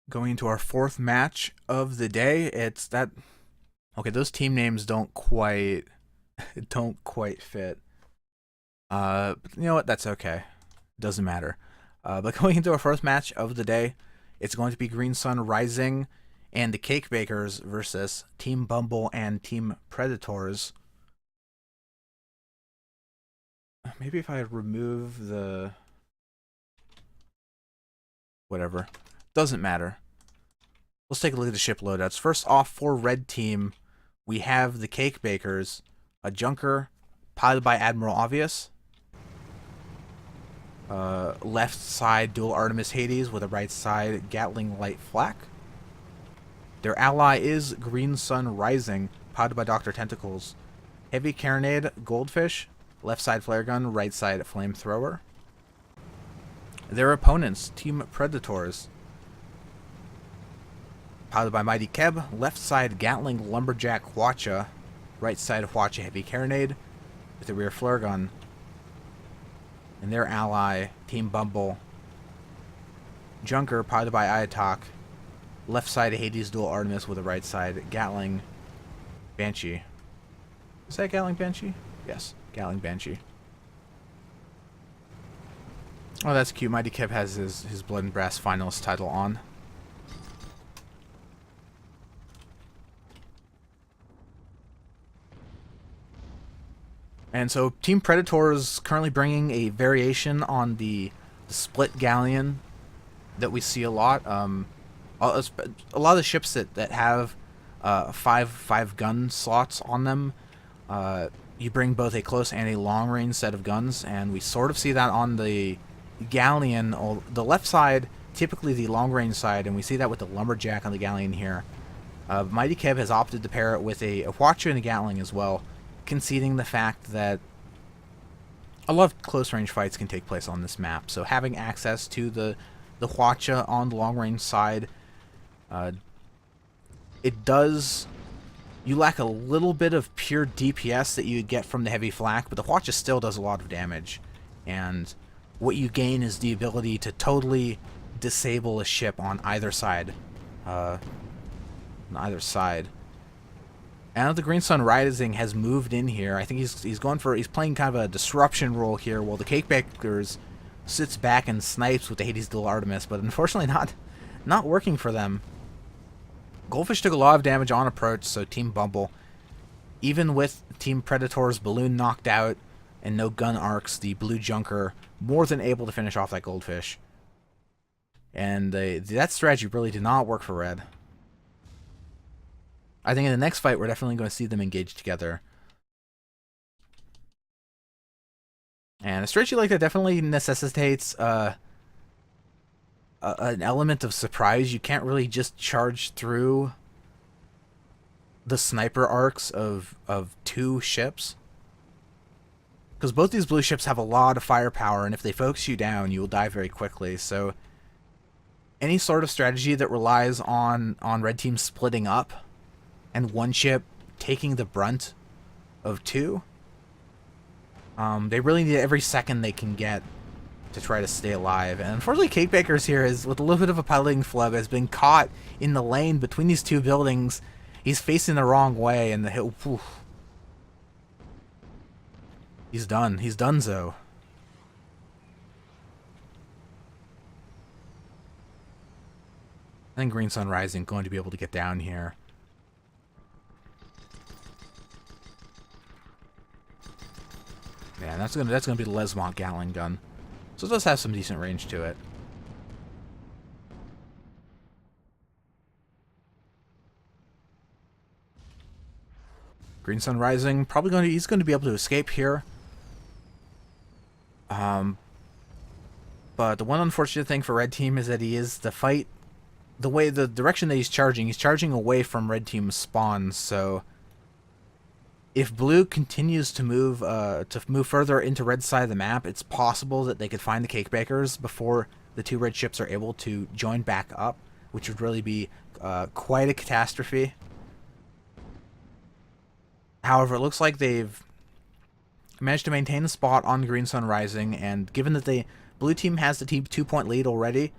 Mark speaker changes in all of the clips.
Speaker 1: Going into our fourth match of the day. It's that. Okay, those team names don't quite fit. But you know what? That's okay. Doesn't matter. But going into our first match of the day, it's going to be Green Sun Rising and the Cake Bakers versus Team Bumble and Team Predators. Maybe if I remove the whatever, doesn't matter. Let's take a look at the ship loadouts. First off, for Red Team, we have the Cake Bakers, a Junker, piloted by Admiral Obvious. Left side dual Artemis Hades with a right side Gatling Light Flak. Their ally is Green Sun Rising, piloted by Dr. Tentacles. Heavy Carronade Goldfish, left side Flare Gun, right side Flamethrower. Their opponents, Team Predators, piloted by Mighty Keb, left side Gatling Lumberjack Hwacha, right side Hwacha Heavy Carronade with a rear Flare Gun. And their ally, Team Bumble, Junker, piloted by Ayatok, left side Hades Dual Artemis with a right side Gatling Banshee. Is that Gatling Banshee? Yes, Gatling Banshee. Oh, that's cute. Mighty Keb has his Blood and Brass finalist title on. And so Team Predator is currently bringing a variation on the split galleon that we see a lot. A lot of the ships that have five gun slots on them, you bring both a close and a long range set of guns, and we sort of see that on the galleon. The left side, typically the long range side, and we see that with the Lumberjack on the galleon here. Mighty Keb has opted to pair it with a Hwacha and a Gatling as well, conceding the fact that a lot of close range fights can take place on this map. So having access to the Hwacha on the long range side, it does. You lack a little bit of pure DPS that you get from the heavy flak, but the Hwacha still does a lot of damage. And what you gain is the ability to totally disable a ship on either side. And the Green Sun Rising has moved in here. I think he's playing kind of a disruption role here, while the Cake Bakers sits back and snipes with the Hades Dual Artemis, but unfortunately not working for them. Goldfish took a lot of damage on approach, so Team Bumble, even with Team Predator's balloon knocked out and no gun arcs, the Blue Junker more than able to finish off that Goldfish. And that strategy really did not work for Red. I think in the next fight, we're definitely going to see them engage together. And a strategy like that definitely necessitates an element of surprise. You can't really just charge through the sniper arcs of two ships, because both these blue ships have a lot of firepower, and if they focus you down, you will die very quickly. So any sort of strategy that relies on Red Team splitting up and one ship taking the brunt of two, they really need every second they can get to try to stay alive. And unfortunately, Cake Bakers here is, with a little bit of a piloting flub, has been caught in the lane between these two buildings. He's facing the wrong way, and he's done. He's donezo. I think Green Sun Rising going to be able to get down here. Yeah, that's gonna be the Lesmont Gatling gun. So it does have some decent range to it. Green Sun Rising he's going to be able to escape here. But the one unfortunate thing for Red Team is that the direction that he's charging away from Red Team's spawn. So if Blue continues to move further into Red's side of the map, it's possible that they could find the Cake Bakers before the two red ships are able to join back up, which would really be quite a catastrophe. However, it looks like they've managed to maintain the spot on Green Sun Rising, and given that the Blue Team has the 2-point lead already,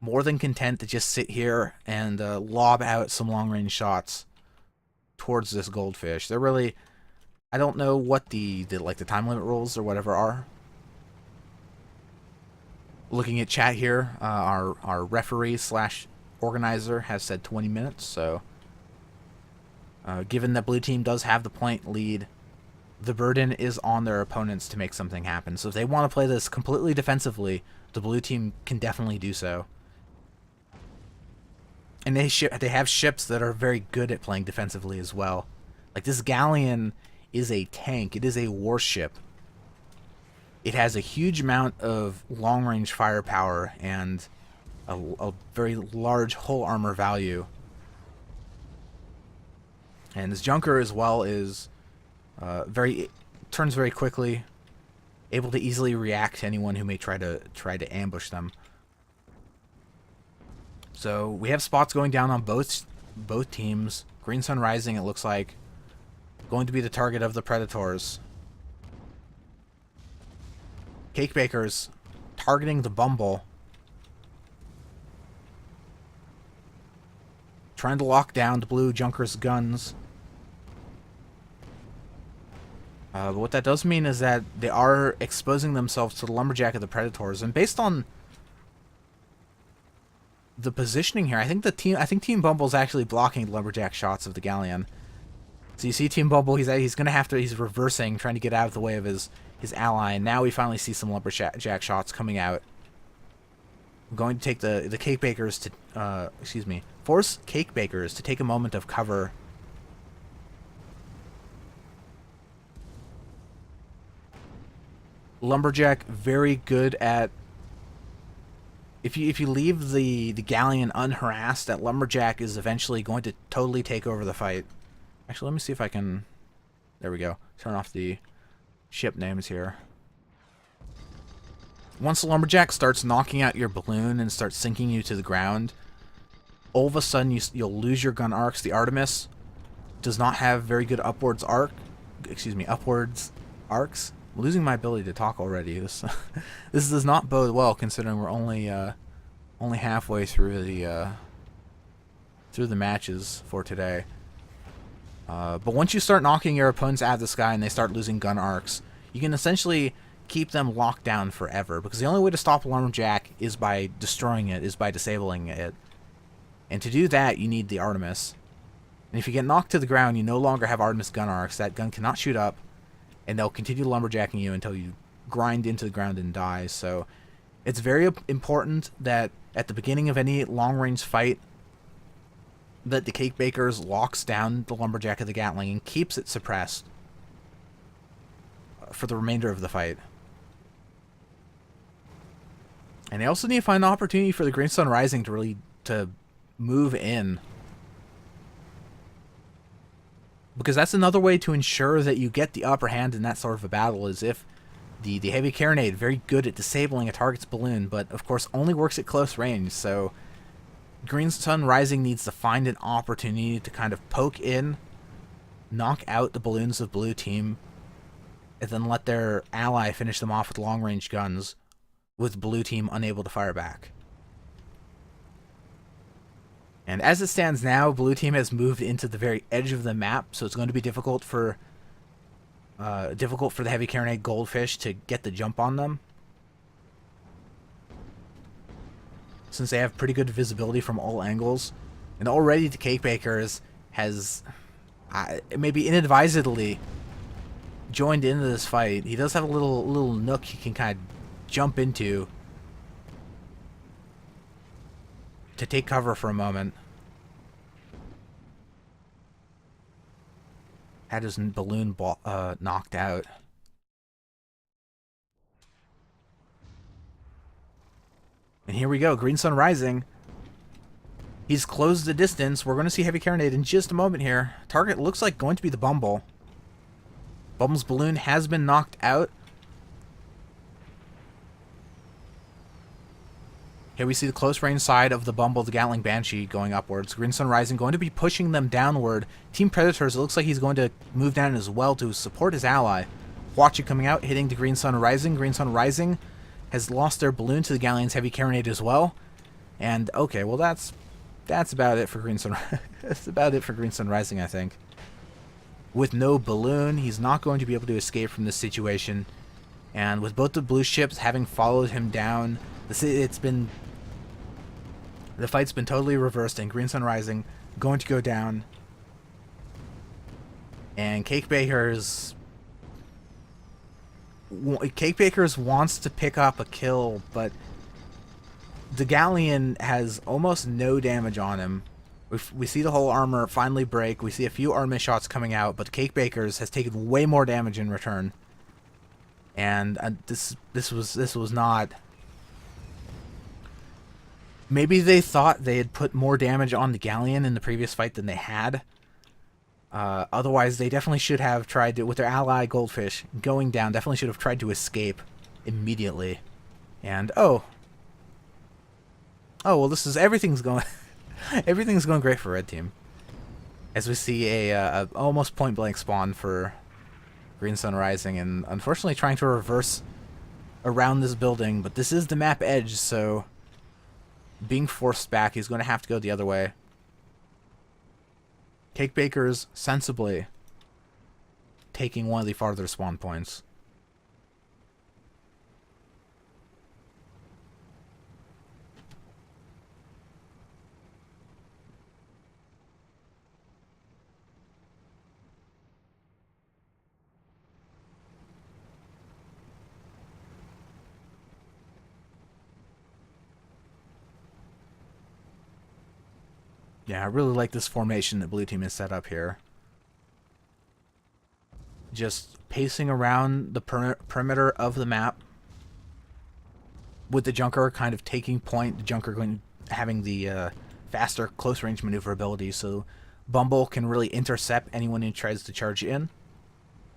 Speaker 1: more than content to just sit here and lob out some long-range shots towards this goldfish. They're really, I don't know what the time limit rules or whatever are. Looking at chat here, our referee slash organizer has said 20 minutes. So, given that blue team does have the point lead, the burden is on their opponents to make something happen. So if they want to play this completely defensively, the blue team can definitely do so. And they have ships that are very good at playing defensively as well. Like this galleon is a tank. It is a warship. It has a huge amount of long-range firepower and a very large hull armor value. And this junker as well is turns very quickly, able to easily react to anyone who may try to ambush them. So we have spots going down on both teams. Green Sun Rising, it looks like, going to be the target of the Predators. Cake Bakers targeting the Bumble, trying to lock down the blue junker's guns. But what that does mean is that they are exposing themselves to the lumberjack of the Predators, and based on the positioning here, I think Team Bumble's actually blocking lumberjack shots of the galleon. So you see Team Bumble, he's gonna have to, he's reversing, trying to get out of the way of his ally, and now we finally see some lumberjack shots coming out. I'm going to take the Cake Bakers to force Cake Bakers to take a moment of cover. Lumberjack very good at, if you leave the galleon unharassed, that lumberjack is eventually going to totally take over the fight. Actually, let me see if I can, there we go, turn off the ship names here. Once the lumberjack starts knocking out your balloon and starts sinking you to the ground, all of a sudden you'll lose your gun arcs. The Artemis does not have very good upwards arcs. I'm losing my ability to talk already. This does not bode well, considering we're only halfway through the matches for today. But once you start knocking your opponents out of the sky and they start losing gun arcs, you can essentially keep them locked down forever, because the only way to stop a lumberjack is by destroying it, is by disabling it. And to do that, you need the Artemis. And if you get knocked to the ground, you no longer have Artemis gun arcs. That gun cannot shoot up, and they'll continue lumberjacking you until you grind into the ground and die. So it's very important that at the beginning of any long-range fight, that the Cake Bakers locks down the lumberjack of the Gatling and keeps it suppressed for the remainder of the fight. And they also need to find an opportunity for the Green Sun Rising to really move in, because that's another way to ensure that you get the upper hand in that sort of a battle, is if the heavy carronade, very good at disabling a target's balloon, but of course only works at close range. So Green Sun Rising needs to find an opportunity to kind of poke in, knock out the balloons of blue team, and then let their ally finish them off with long-range guns, with blue team unable to fire back. And as it stands now, blue team has moved into the very edge of the map, so it's going to be difficult for the heavy carronade goldfish to get the jump on them, since they have pretty good visibility from all angles. And already the Cake Bakers has maybe inadvisedly joined into this fight. He does have a little nook he can kind of jump into to take cover for a moment. Had his balloon knocked out. And here we go, Green Sun Rising. He's closed the distance. We're going to see heavy carronade in just a moment here. Target looks like going to be the Bumble. Bumble's balloon has been knocked out. Here we see the close range side of the Bumble, the Gatling Banshee, going upwards. Green Sun Rising going to be pushing them downward. Team Predators, it looks like he's going to move down as well to support his ally. Watch it coming out, hitting the Green Sun Rising. Green Sun Rising has lost their balloon to the Galleon's heavy carronade as well. And okay, well that's about it for Green Sun. That's about it for Green Sun Rising, I think. With no balloon, he's not going to be able to escape from this situation. And with both the blue ships having followed him down, the fight's been totally reversed, and Green Sun Rising going to go down. And Cake Bakers wants to pick up a kill, but the Galleon has almost no damage on him. We see the whole armor finally break. We see a few armor shots coming out, but Cake Bakers has taken way more damage in return. And this was not. Maybe they thought they had put more damage on the Galleon in the previous fight than they had. Otherwise, they definitely should have tried to, with their ally Goldfish going down, definitely should have tried to escape immediately. And oh well, everything's going great for Red Team. As we see a almost point blank spawn for Green Sun Rising, and unfortunately trying to reverse around this building, but this is the map edge, so being forced back, he's going to have to go the other way. Cake Bakers sensibly taking one of the farther spawn points. Yeah, I really like this formation that Blue Team has set up here. Just pacing around the perimeter of the map, with the Junker kind of taking point, the Junker having the faster close-range maneuverability, so Bumble can really intercept anyone who tries to charge in,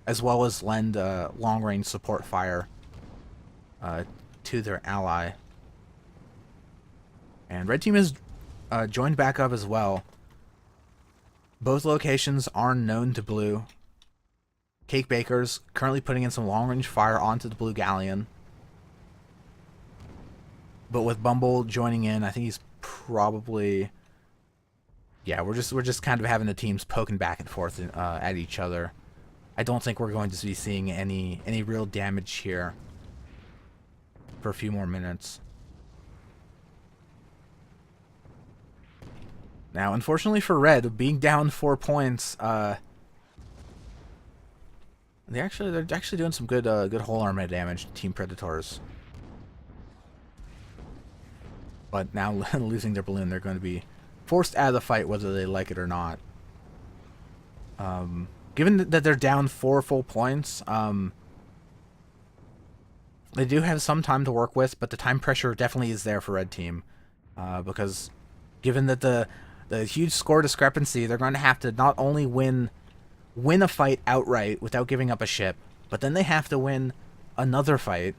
Speaker 1: as well as lend long-range support fire to their ally. And Red Team is joined back up as well. Both locations are known to Blue. Cake Bakers currently putting in some long-range fire onto the Blue Galleon. But with Bumble joining in, I think he's probably... Yeah, we're just kind of having the teams poking back and forth at each other. I don't think we're going to be seeing any real damage here for a few more minutes. Now, unfortunately for Red, being down 4 points, they're actually doing some good whole armor damage to Team Predators. But now losing their balloon, they're going to be forced out of the fight whether they like it or not. Given that they're down 4 full points, they do have some time to work with, but the time pressure definitely is there for Red Team. Because given that the huge score discrepancy, they're going to have to not only win a fight outright without giving up a ship, but then they have to win another fight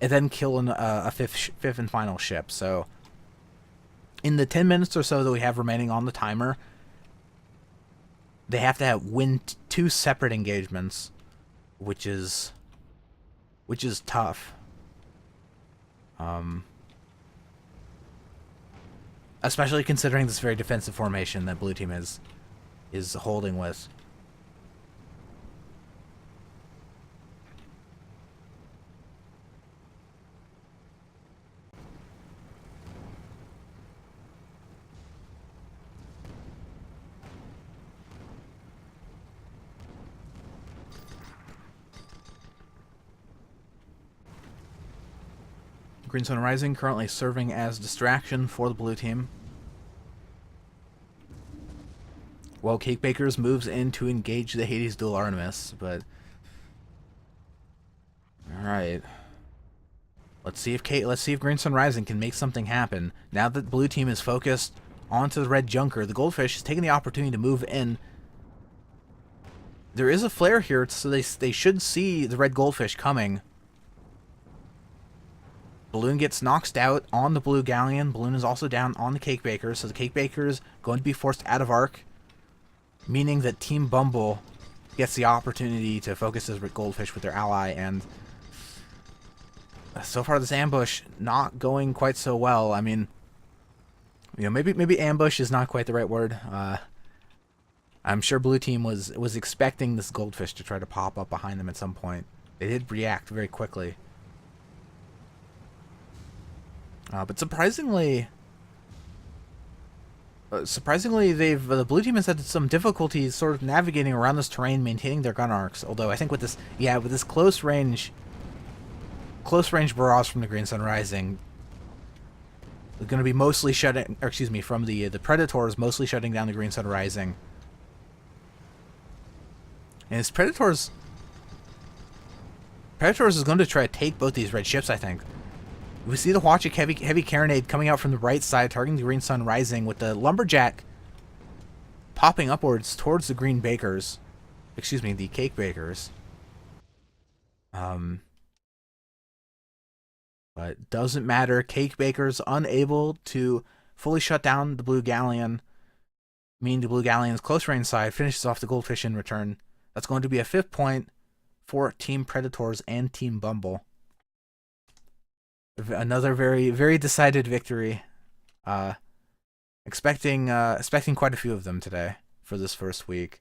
Speaker 1: and then kill a fifth and final ship. So in the 10 minutes or so that we have remaining on the timer, they have to win 2 separate engagements, which is tough. Especially considering this very defensive formation that Blue Team is holding with. Green Sun Rising currently serving as distraction for the Blue Team. While Cake Bakers moves in to engage the Hades Dual Artemis, but... Alright. Let's see if Green Sun Rising can make something happen. Now that Blue Team is focused onto the Red Junker, the Goldfish is taking the opportunity to move in. There is a flare here, so they should see the Red Goldfish coming. Balloon gets knocked out on the Blue Galleon. Balloon is also down on the Cake Bakers, so the Cake Bakers going to be forced out of arc, meaning that Team Bumble gets the opportunity to focus as Goldfish with their ally, and So far, this ambush not going quite so well. I mean, maybe ambush is not quite the right word. I'm sure blue team was expecting this goldfish to try to pop up behind them at some point. They did react very quickly. But surprisingly, the blue team has had some difficulties sort of navigating around this terrain, maintaining their gun arcs. Although I think with this close range barrage from the Green Sun Rising, they're going to be mostly shutting, or excuse me, from the Predators, mostly shutting down the Green Sun Rising. And his Predators is going to try to take both these red ships, I think. We see the Hwachik heavy carronade coming out from the right side, targeting the Green Sun Rising, with the Lumberjack popping upwards towards the Green Bakers. Excuse me, the Cake Bakers. But doesn't matter. Cake Bakers unable to fully shut down the Blue Galleon, meaning the Blue Galleon's close range side finishes off the Goldfish in return. That's going to be a 5th point for Team Predators and Team Bumble. Another very, very decided victory. Expecting quite a few of them today for this first week.